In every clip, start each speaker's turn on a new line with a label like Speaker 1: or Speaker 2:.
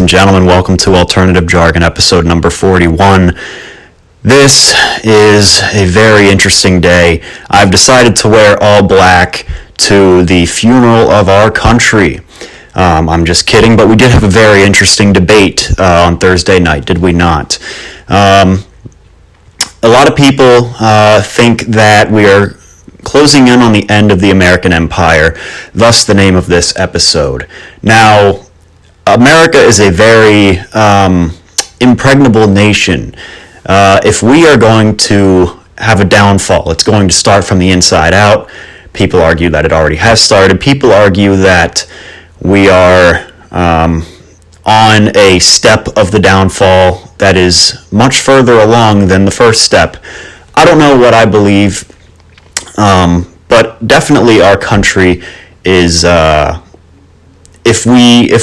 Speaker 1: and gentlemen, welcome to Alternative Jargon, episode number 41. This is a very interesting day. I've decided to wear all black to the funeral of our country. I'm just kidding, but we did have a very interesting debate on Thursday night, did we not? A lot of people think that we are closing in on the end of the American Empire, thus the name of this episode. Now, America is a very impregnable nation. If we are going to have a downfall, it's going to start from the inside out. People argue that it already has started. People argue that we are on a step of the downfall that is much further along than the first step. I don't know what I believe, but definitely our country is... If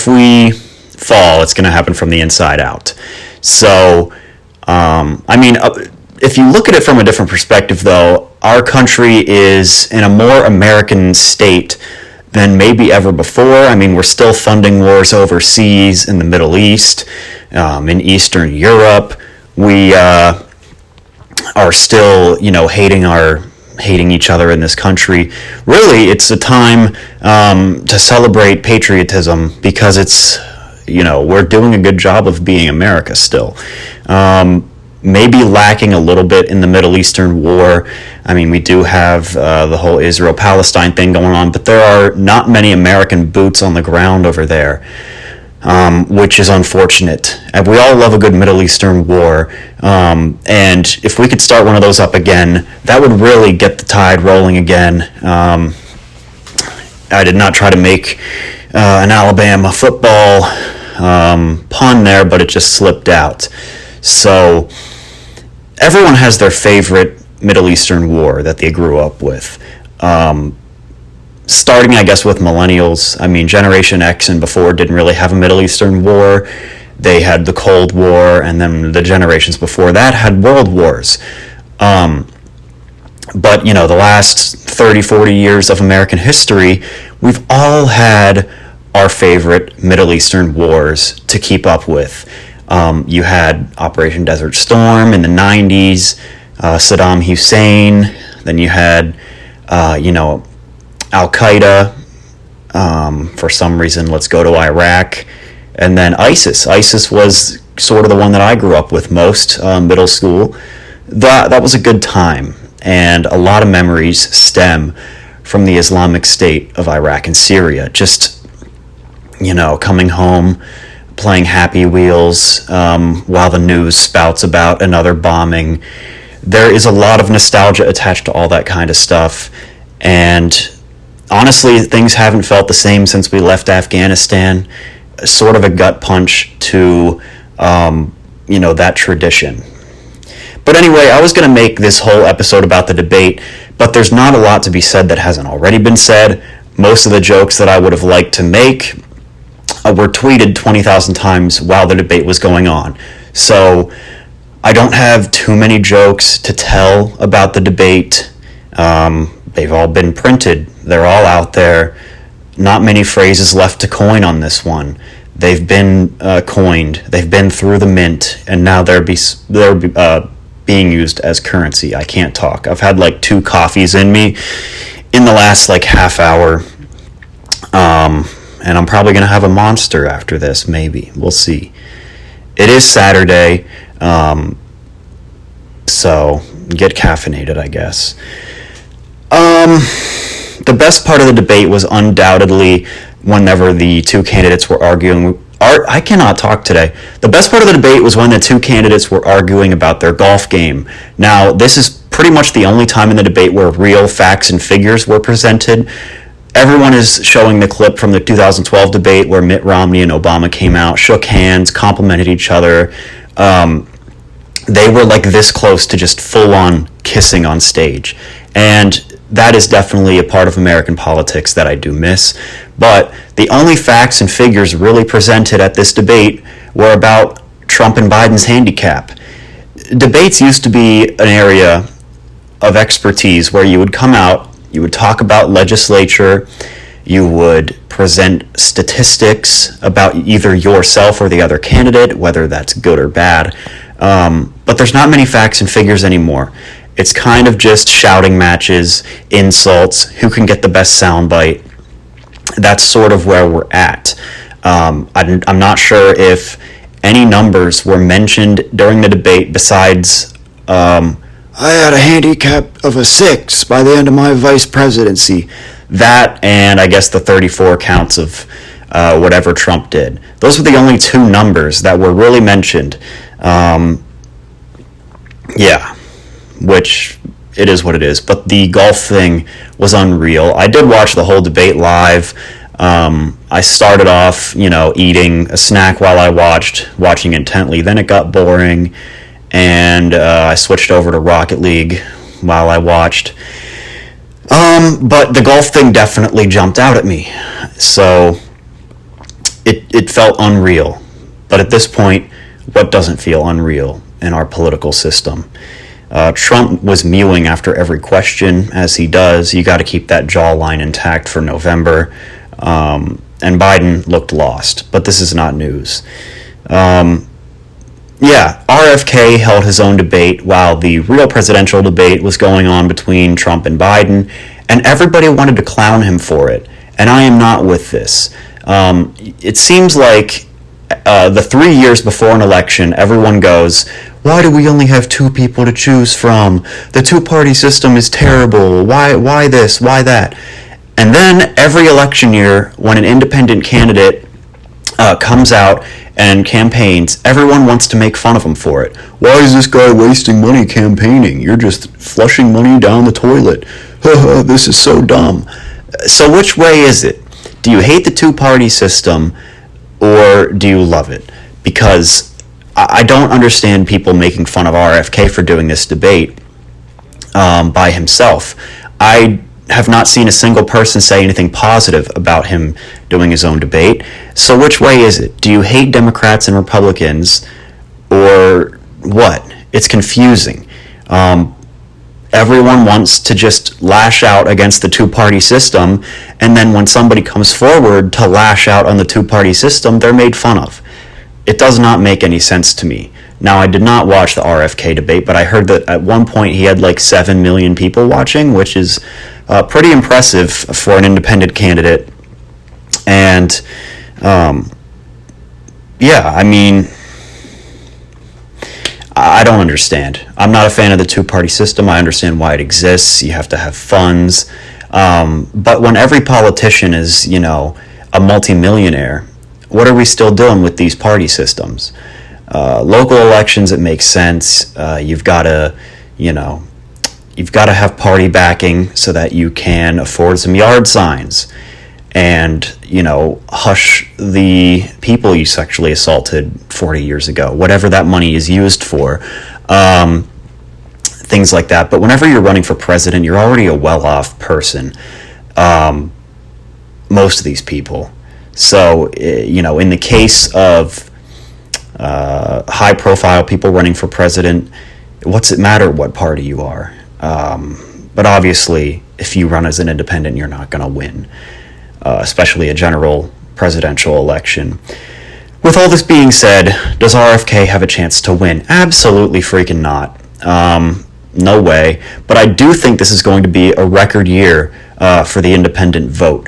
Speaker 1: we fall, it's going to happen from the inside out. So, if you look at it from a different perspective, though, our country is in a more American state than maybe ever before. We're still funding wars overseas in the Middle East, in Eastern Europe. We are still, hating each other in this country. Really, it's a time to celebrate patriotism because it's, we're doing a good job of being America still. Maybe lacking a little bit in the Middle Eastern war. We do have the whole Israel-Palestine thing going on, but there are not many American boots on the ground over there. Which is unfortunate. And we all love a good Middle Eastern war, and if we could start one of those up again, that would really get the tide rolling again. I did not try to make an Alabama football pun there, but it just slipped out. So, everyone has their favorite Middle Eastern war that they grew up with. Starting, I guess, with millennials. Generation X and before didn't really have a Middle Eastern war. They had the Cold War, and then the generations before that had world wars. But, the last 30, 40 years of American history, we've all had our favorite Middle Eastern wars to keep up with. You had Operation Desert Storm in the 90s, Saddam Hussein, then you had, Al-Qaeda, for some reason, let's go to Iraq, and then ISIS. ISIS was sort of the one that I grew up with most, middle school. That was a good time, and a lot of memories stem from the Islamic State of Iraq and Syria. Just, coming home, playing Happy Wheels, while the news spouts about another bombing. There is a lot of nostalgia attached to all that kind of stuff, and honestly, things haven't felt the same since we left Afghanistan. Sort of a gut punch to, that tradition. But anyway, I was going to make this whole episode about the debate, but there's not a lot to be said that hasn't already been said. Most of the jokes that I would have liked to make were tweeted 20,000 times while the debate was going on. So I don't have too many jokes to tell about the debate. They've all been printed. They're all out there. Not many phrases left to coin on this one. They've been coined. They've been through the mint, and now they're being used as currency. I can't talk. I've had 2 coffees in me in the last half hour, and I'm probably going to have a monster after this, maybe. We'll see. It is Saturday, so get caffeinated, I guess. The best part of the debate was undoubtedly whenever the two candidates were arguing. I cannot talk today. The best part of the debate was when the two candidates were arguing about their golf game. Now, this is pretty much the only time in the debate where real facts and figures were presented. Everyone is showing the clip from the 2012 debate where Mitt Romney and Obama came out, shook hands, complimented each other. They were this close to just full-on kissing on stage. And that is definitely a part of American politics that I do miss. But the only facts and figures really presented at this debate were about Trump and Biden's handicap. Debates used to be an area of expertise where you would come out, you would talk about legislature, You would present statistics about either yourself or the other candidate, whether that's good or bad. But there's not many facts and figures anymore. It's kind of just shouting matches, insults, who can get the best soundbite. That's sort of where we're at. I'm not sure if any numbers were mentioned during the debate besides, I had a handicap of a 6 by the end of my vice presidency. That and I guess the 34 counts of whatever Trump did. Those were the only two numbers that were really mentioned. Yeah, which it is what it is. But the golf thing was unreal. I did watch the whole debate live. I started off, eating a snack while I watching intently. Then it got boring, and I switched over to Rocket League while I watched. But the golf thing definitely jumped out at me. So it felt unreal. But at this point, what doesn't feel unreal in our political system? Trump was mewing after every question, as he does. You got to keep that jawline intact for November. And Biden looked lost, but this is not news. RFK held his own debate while the real presidential debate was going on between Trump and Biden, and everybody wanted to clown him for it, and I am not with this. It seems like the 3 years before an election, everyone goes, why do we only have two people to choose from? The two-party system is terrible. Why this? Why that? And then every election year, when an independent candidate comes out and campaigns, everyone wants to make fun of him for it. Why is this guy wasting money campaigning? You're just flushing money down the toilet. This is so dumb. So which way is it? Do you hate the two-party system, or do you love it? Because I don't understand people making fun of RFK for doing this debate by himself. I have not seen a single person say anything positive about him doing his own debate. So which way is it? Do you hate Democrats and Republicans, or what? It's confusing. Everyone wants to just lash out against the two-party system, and then when somebody comes forward to lash out on the two-party system, they're made fun of. It does not make any sense to me. Now, I did not watch the RFK debate, but I heard that at one point he had like 7 million people watching, which is pretty impressive for an independent candidate. And, I don't understand. I'm not a fan of the two-party system. I understand why it exists. You have to have funds. But when every politician is, a multimillionaire, what are we still doing with these party systems? Local elections, it makes sense. You've got to have party backing so that you can afford some yard signs and, hush the people you sexually assaulted 40 years ago, whatever that money is used for, things like that. But whenever you're running for president, you're already a well-off person, most of these people. So, in the case of high-profile people running for president, what's it matter what party you are? But obviously, if you run as an independent, you're not going to win, especially a general presidential election. With all this being said, does RFK have a chance to win? Absolutely freaking not. No way. But I do think this is going to be a record year for the independent vote.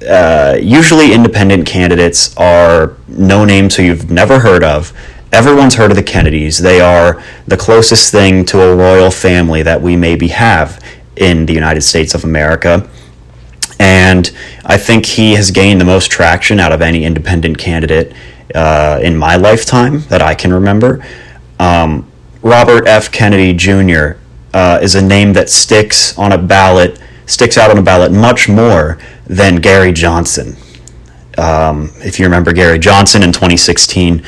Speaker 1: Usually independent candidates are no names who you've never heard of. Everyone's heard of the Kennedys. They are the closest thing to a royal family that we maybe have in the United States of America. And I think he has gained the most traction out of any independent candidate in my lifetime that I can remember. Robert F. Kennedy Jr. Is a name that sticks out on a ballot much more than Gary Johnson. If you remember Gary Johnson in 2016,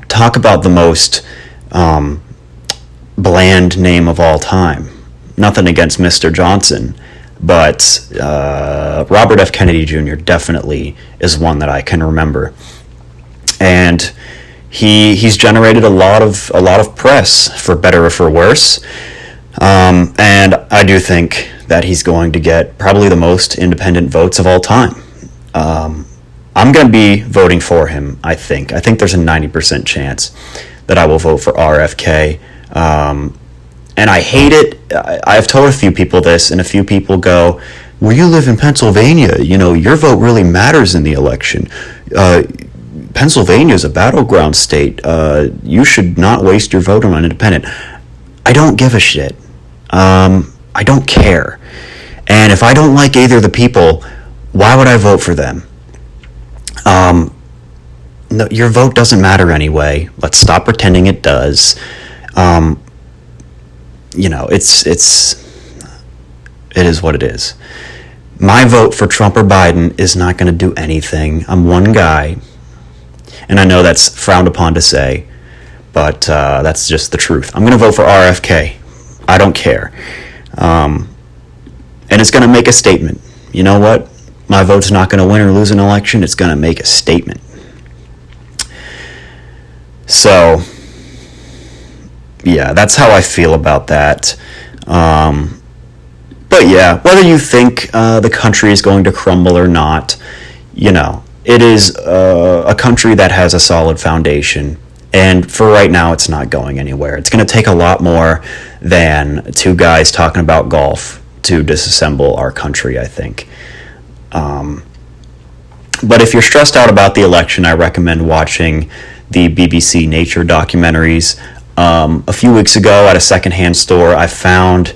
Speaker 1: talk about the most bland name of all time. Nothing against Mr. Johnson, but Robert F. Kennedy Jr. definitely is one that I can remember. And he's generated a lot of press, for better or for worse. And I do think that he's going to get probably the most independent votes of all time. I'm going to be voting for him, I think. I think there's a 90% chance that I will vote for RFK. And I hate it. I've told a few people this, and a few people go, well, you live in Pennsylvania. Your vote really matters in the election. Pennsylvania is a battleground state. You should not waste your vote on an independent. I don't give a shit. I don't care. And if I don't like either of the people, why would I vote for them? No, your vote doesn't matter anyway. Let's stop pretending it does. It is what it is. My vote for Trump or Biden is not going to do anything. I'm one guy, and I know that's frowned upon to say, but that's just the truth. I'm going to vote for RFK. I don't care. And it's going to make a statement. You know what? My vote's not going to win or lose an election. It's going to make a statement. So, yeah, that's how I feel about that. But yeah, whether you think the country is going to crumble or not, it is a country that has a solid foundation. And for right now, it's not going anywhere. It's going to take a lot more than two guys talking about golf to disassemble our country, I think. But if you're stressed out about the election, I recommend watching the BBC Nature documentaries. A few weeks ago at a secondhand store, I found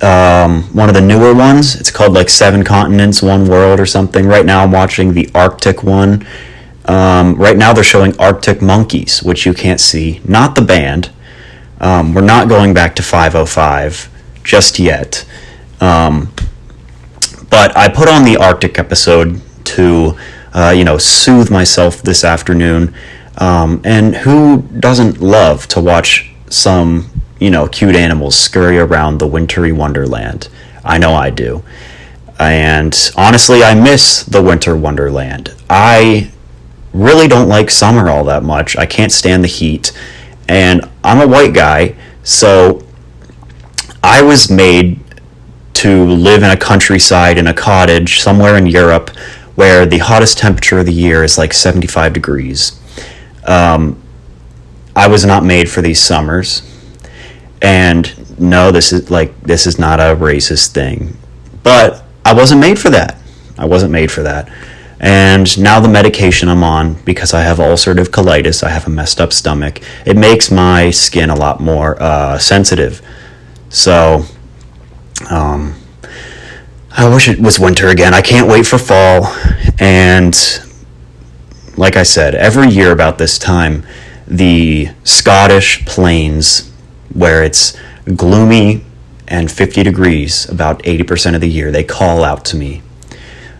Speaker 1: one of the newer ones. It's called like 7 Continents, One World or something. Right now I'm watching the Arctic one. Right now they're showing Arctic Monkeys, which you can't see. Not the band. We're not going back to 505 just yet. But I put on the Arctic episode to, soothe myself this afternoon. And who doesn't love to watch some, cute animals scurry around the wintry wonderland? I know I do. And honestly, I miss the winter wonderland. I really don't like summer all that much. I can't stand the heat. And I'm a white guy, so I was made to live in a countryside in a cottage somewhere in Europe where the hottest temperature of the year is like 75 degrees. I was not made for these summers. And no, this is not a racist thing. But I wasn't made for that. And now the medication I'm on, because I have ulcerative colitis, I have a messed up stomach, it makes my skin a lot more sensitive. So, I wish it was winter again. I can't wait for fall. And like I said, every year about this time, the Scottish plains, where it's gloomy and 50 degrees about 80% of the year, they call out to me.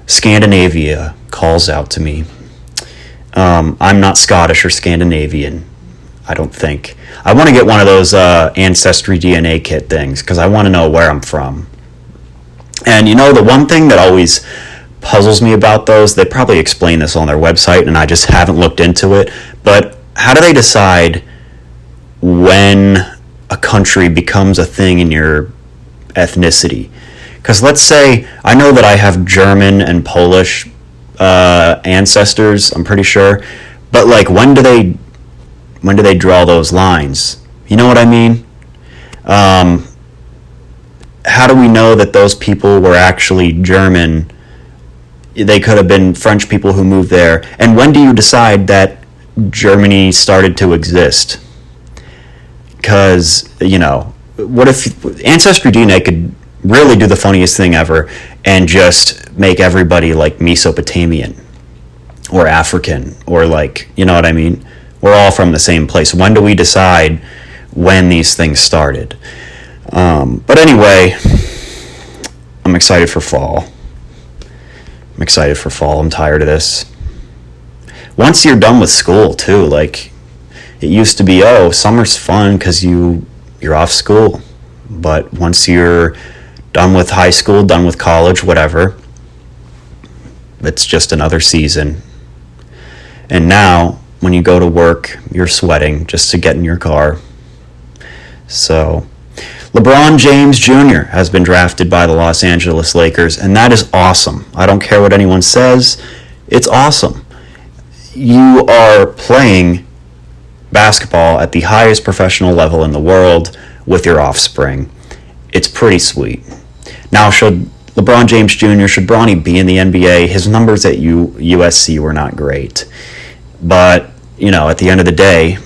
Speaker 1: Scandinavia calls out to me. I'm not Scottish or Scandinavian, I don't think. I want to get one of those Ancestry DNA kit things, because I want to know where I'm from. And the one thing that always puzzles me about those, they probably explain this on their website and I just haven't looked into it, but how do they decide when a country becomes a thing in your ethnicity? Because let's say, I know that I have German and Polish ancestors, I'm pretty sure, but like when do they draw those lines? You know what I mean? How do we know that those people were actually German? They could have been French people who moved there. And when do you decide that Germany started to exist? Because, what if Ancestry DNA could really do the funniest thing ever and just make everybody like Mesopotamian or African or like, you know what I mean? We're all from the same place. When do we decide when these things started? But anyway, I'm excited for fall. I'm tired of this. Once you're done with school too, like it used to be, summer's fun because you're off school. But once you're done with high school, done with college, whatever, it's just another season. And now, when you go to work, you're sweating just to get in your car. So, LeBron James Jr. has been drafted by the Los Angeles Lakers, and that is awesome. I don't care what anyone says. It's awesome. You are playing basketball at the highest professional level in the world with your offspring. It's pretty sweet. Now, should LeBron James Jr., should Bronny be in the NBA? His numbers at USC were not great. But, at the end of the day,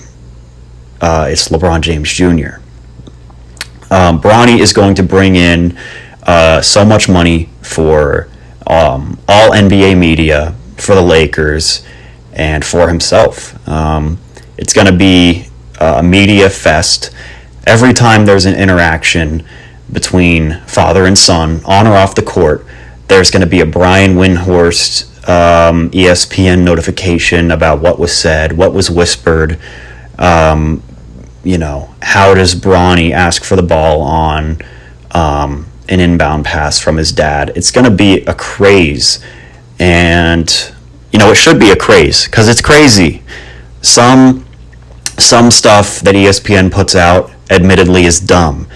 Speaker 1: it's LeBron James Jr. Bronny is going to bring in so much money for all NBA media, for the Lakers, and for himself. It's going to be a media fest. Every time there's an interaction between father and son, on or off the court, there's going to be a Brian Windhorst ESPN notification about what was said, what was whispered. How does Bronny ask for the ball on an inbound pass from his dad? It's going to be a craze. And, it should be a craze because it's crazy. Some stuff that ESPN puts out, admittedly, is dumb.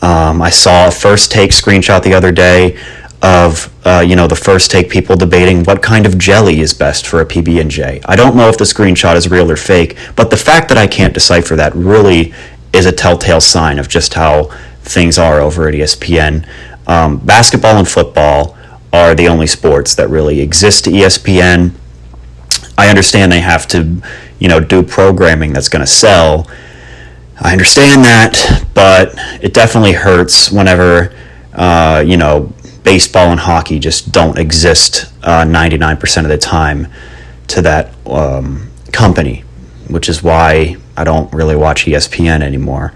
Speaker 1: I saw a First Take screenshot the other day of, the First Take people debating what kind of jelly is best for a PB&J. I don't know if the screenshot is real or fake, but the fact that I can't decipher that really is a telltale sign of just how things are over at ESPN. Basketball and football are the only sports that really exist to ESPN. I understand they have to, do programming that's going to sell. I understand that, but it definitely hurts whenever, baseball and hockey just don't exist 99% of the time to that company, which is why I don't really watch ESPN anymore.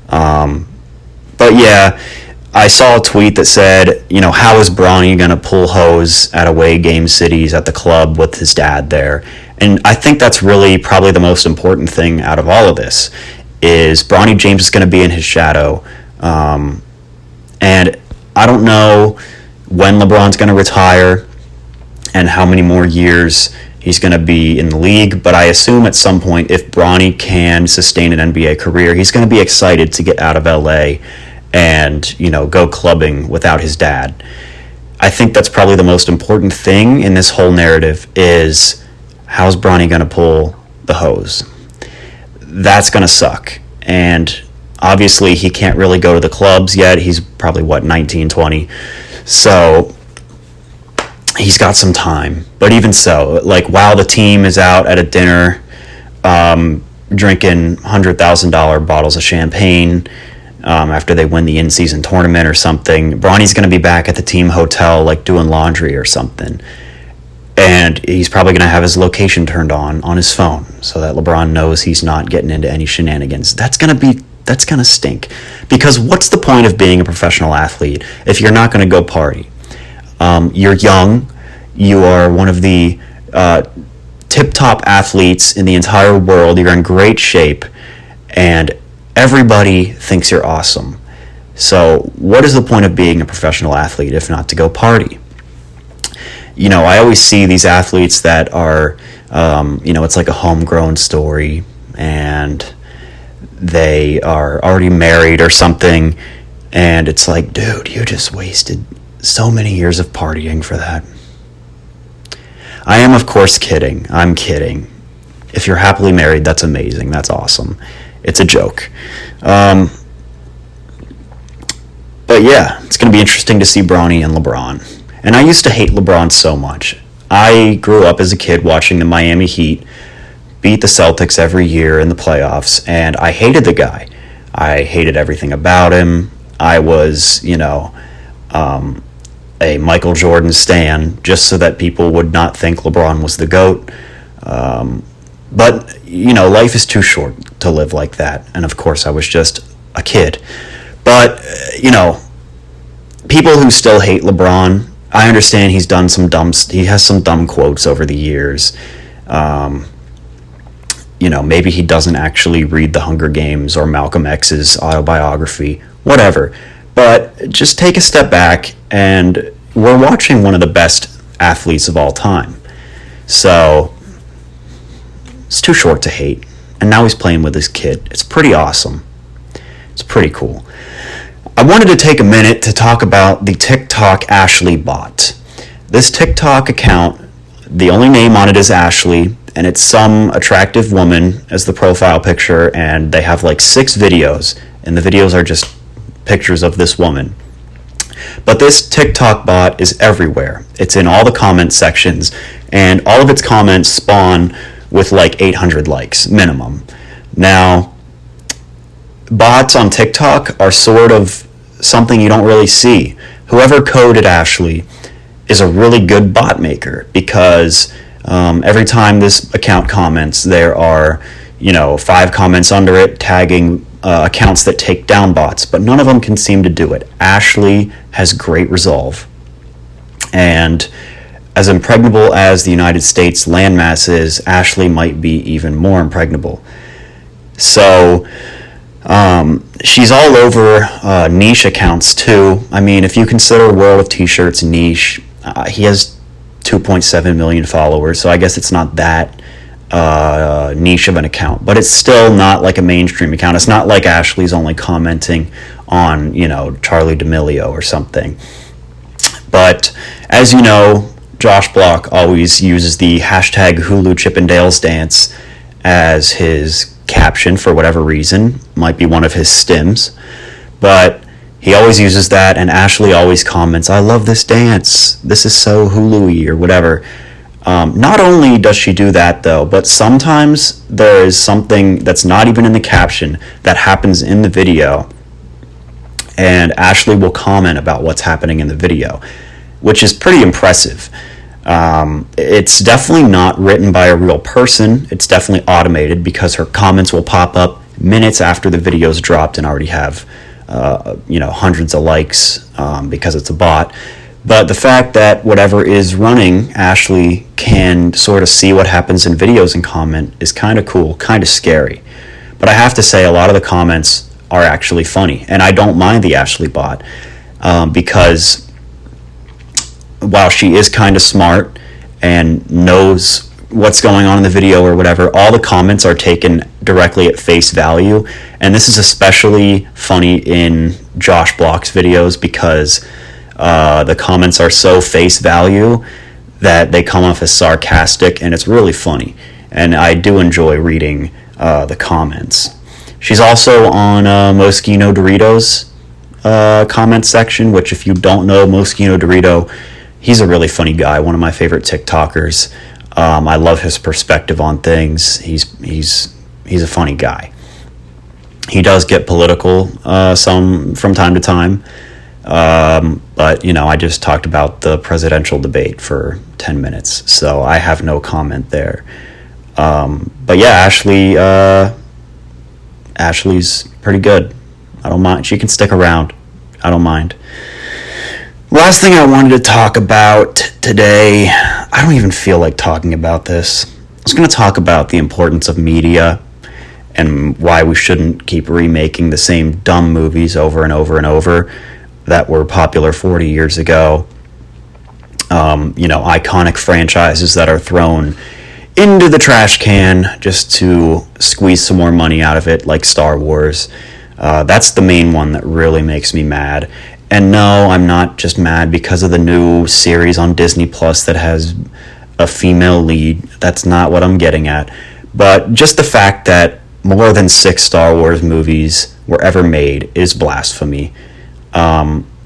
Speaker 1: But yeah, I saw a tweet that said, how is Bronny going to pull hose at away game cities at the club with his dad there? And I think that's really probably the most important thing out of all of this, is Bronny James is going to be in his shadow. And I don't know when LeBron's going to retire and how many more years he's going to be in the league, but I assume at some point, if Bronny can sustain an NBA career, he's going to be excited to get out of LA and, go clubbing without his dad. I think that's probably the most important thing in this whole narrative is, how's Bronny going to pull the hose? That's going to suck. And obviously he can't really go to the clubs yet. He's probably, 19, 20. So he's got some time. But even so, while the team is out at a dinner, drinking $100,000 bottles of champagne, after they win the in-season tournament or something, Bronny's going to be back at the team hotel, doing laundry or something. And he's probably going to have his location turned on his phone so that LeBron knows he's not getting into any shenanigans. That's going to stink. Because what's the point of being a professional athlete if you're not going to go party? You're young. You are one of the tip-top athletes in the entire world. You're in great shape. And everybody thinks you're awesome. So what is the point of being a professional athlete if not to go party? I always see these athletes that are, it's like a homegrown story, and they are already married or something, and it's like, dude, you just wasted so many years of partying for that. I am, of course, kidding. I'm kidding. If you're happily married, that's amazing. That's awesome. It's a joke. But yeah, it's going to be interesting to see Bronny and LeBron. And I used to hate LeBron so much. I grew up as a kid watching the Miami Heat beat the Celtics every year in the playoffs, and I hated the guy. I hated everything about him. I was, a Michael Jordan stan, just so that people would not think LeBron was the GOAT. But, life is too short to live like that. And of course, I was just a kid. But, people who still hate LeBron, I understand he has some dumb quotes over the years. Maybe he doesn't actually read The Hunger Games or Malcolm X's autobiography, whatever. But just take a step back, and we're watching one of the best athletes of all time. So it's too short to hate. And now he's playing with his kid. It's pretty awesome. pretty cool. I wanted to take a minute to talk about the TikTok Ashley bot. This TikTok account, the only name on it is Ashley, and it's some attractive woman as the profile picture, and they have like 6 videos, and the videos are just pictures of this woman. But this TikTok bot is everywhere. It's in all the comment sections, and all of its comments spawn with like 800 likes minimum. Now, bots on TikTok are sort of something you don't really see. Whoever coded Ashley is a really good bot maker, because every time this account comments, there are 5 comments under it tagging accounts that take down bots, but none of them can seem to do it. Ashley has great resolve, and as impregnable as the United States landmass is, Ashley might be even more impregnable. So she's all over niche accounts too. I mean, if you consider World of T-Shirts niche, he has 2.7 million followers, so I guess it's not that niche of an account, but it's still not like a mainstream account. It's not like Ashley's only commenting on Charli D'Amelio or something. But as you know, Josh Block always uses the hashtag Hulu Chippendales dance as his caption for whatever reason. Might be one of his stims, but he always uses that, and Ashley always comments, "I love this dance. This is so Hulu-y," or whatever. Not only does she do that, though, but sometimes there is something that's not even in the caption that happens in the video, and Ashley will comment about what's happening in the video, which is pretty impressive. It's definitely not written by a real person. It's definitely automated, because her comments will pop up minutes after the video's dropped and already have hundreds of likes because it's a bot. But the fact that whatever is running, Ashley can sort of see what happens in videos and comment is kind of cool, kind of scary. But I have to say, a lot of the comments are actually funny, and I don't mind the Ashley bot, because while she is kind of smart and knows what's going on in the video or whatever, all the comments are taken directly at face value. And this is especially funny in Josh Block's videos, because the comments are so face value that they come off as sarcastic, and it's really funny. And I do enjoy reading the comments. She's also on Moschino Doritos comment section, which, if you don't know Moschino Dorito, he's a really funny guy, one of my favorite TikTokers. I love his perspective on things. He's a funny guy. He does get political some from time to time. But I just talked about the presidential debate for 10 minutes, so I have no comment there. But yeah, Ashley's pretty good. I don't mind. She can stick around. I don't mind. Last thing I wanted to talk about today, I don't even feel like talking about this. I was going to talk about the importance of media and why we shouldn't keep remaking the same dumb movies over and over and over that were popular 40 years ago. Iconic franchises that are thrown into the trash can just to squeeze some more money out of it, like Star Wars. That's the main one that really makes me mad. And no, I'm not just mad because of the new series on Disney Plus that has a female lead. That's not what I'm getting at. But just the fact that more than 6 Star Wars movies were ever made is blasphemy.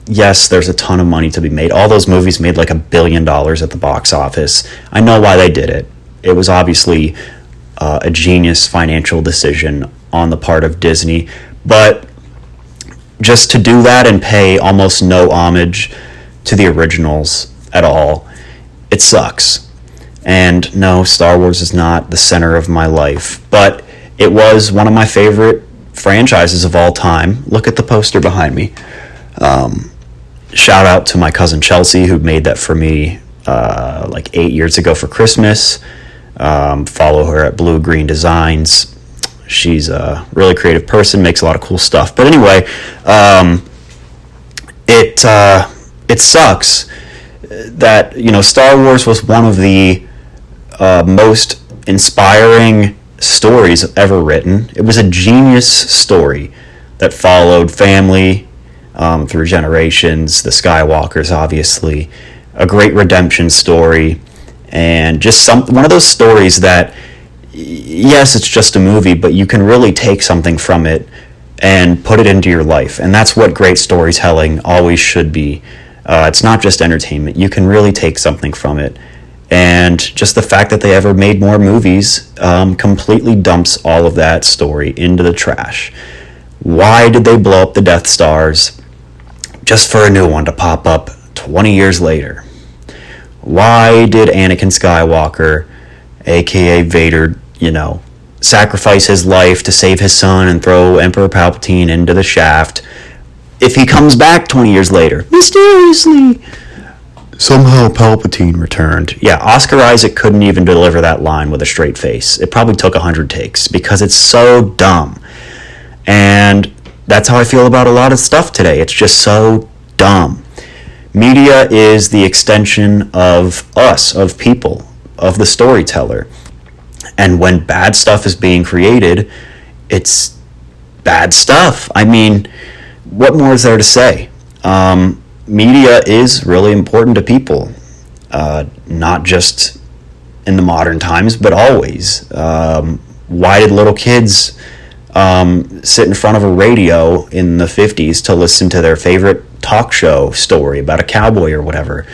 Speaker 1: Yes, there's a ton of money to be made. All those movies made like $1 billion at the box office. I know why they did it. It was obviously a genius financial decision on the part of Disney. But just to do that and pay almost no homage to the originals at all, it sucks. And no, Star Wars is not the center of my life, but it was one of my favorite franchises of all time. Look at the poster behind me. Shout out to my cousin Chelsea, who made that for me like 8 years ago for Christmas. Follow her at Blue Green Designs. She's a really creative person, makes a lot of cool stuff. But anyway, it sucks that Star Wars was one of the most inspiring stories ever written. It was a genius story that followed family through generations, the Skywalkers, obviously, a great redemption story, and just one of those stories that, yes, it's just a movie, but you can really take something from it and put it into your life. And that's what great storytelling always should be. It's not just entertainment. You can really take something from it. And just the fact that they ever made more movies completely dumps all of that story into the trash. Why did they blow up the Death Stars just for a new one to pop up 20 years later? Why did Anakin Skywalker, aka Vader, sacrifice his life to save his son and throw Emperor Palpatine into the shaft if he comes back 20 years later? Mysteriously, somehow Palpatine returned. Yeah, Oscar Isaac couldn't even deliver that line with a straight face. It probably took 100 takes because it's so dumb. And that's how I feel about a lot of stuff today. It's just so dumb. Media is the extension of us, of people, of the storyteller. And when bad stuff is being created, it's bad stuff. I mean, what more is there to say? Media is really important to people, not just in the modern times, but always. Why did little kids sit in front of a radio in the 50s to listen to their favorite talk show story about a cowboy or whatever?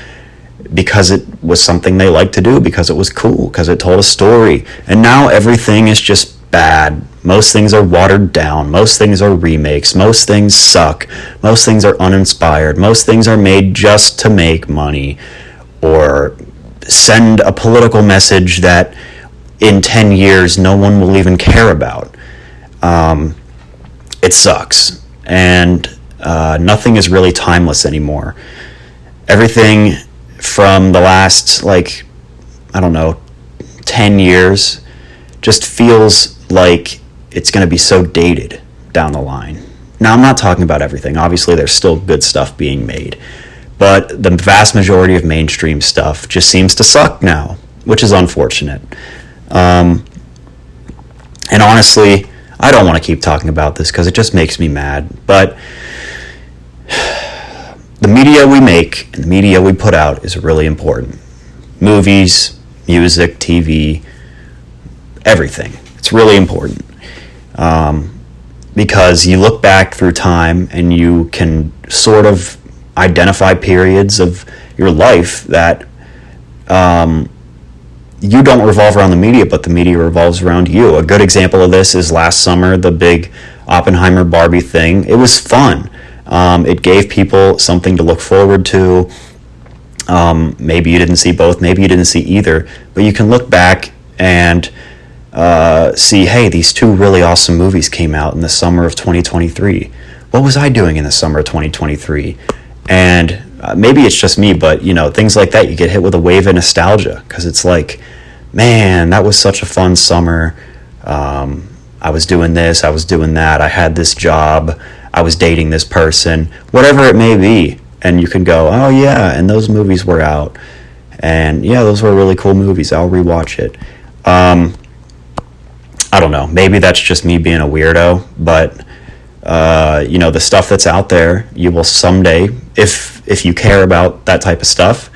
Speaker 1: Because it was something they liked to do, because it was cool, because it told a story. And now everything is just bad. Most things are watered down. Most things are remakes. Most things suck. Most things are uninspired. Most things are made just to make money or send a political message that in 10 years no one will even care about. It sucks. And nothing is really timeless anymore. Everything from the last, 10 years just feels like it's going to be so dated down the line. Now, I'm not talking about everything. Obviously, there's still good stuff being made. But the vast majority of mainstream stuff just seems to suck now, which is unfortunate. And honestly, I don't want to keep talking about this because it just makes me mad. But the media we make and the media we put out is really important. Movies, music, TV, everything. It's really important. Because you look back through time and you can sort of identify periods of your life that you don't revolve around the media, but the media revolves around you. A good example of this is last summer, the big Oppenheimer Barbie thing. It was fun. It gave people something to look forward to. Maybe you didn't see both, maybe you didn't see either, but you can look back and see, hey, these two really awesome movies came out in the summer of 2023. What was I doing in the summer of 2023? And maybe it's just me, but things like that, you get hit with a wave of nostalgia because it's like, man, that was such a fun summer. I was doing this, I was doing that, I had this job, I was dating this person, whatever it may be. And you can go, oh yeah, and those movies were out. And yeah, those were really cool movies. I'll rewatch it. I don't know. Maybe that's just me being a weirdo, but the stuff that's out there, you will someday, if you care about that type of stuff,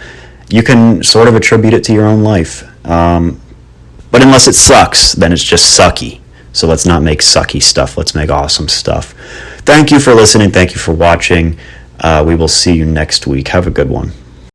Speaker 1: you can sort of attribute it to your own life. But unless it sucks, then it's just sucky. So let's not make sucky stuff. Let's make awesome stuff. Thank you for listening. Thank you for watching. We will see you next week. Have a good one.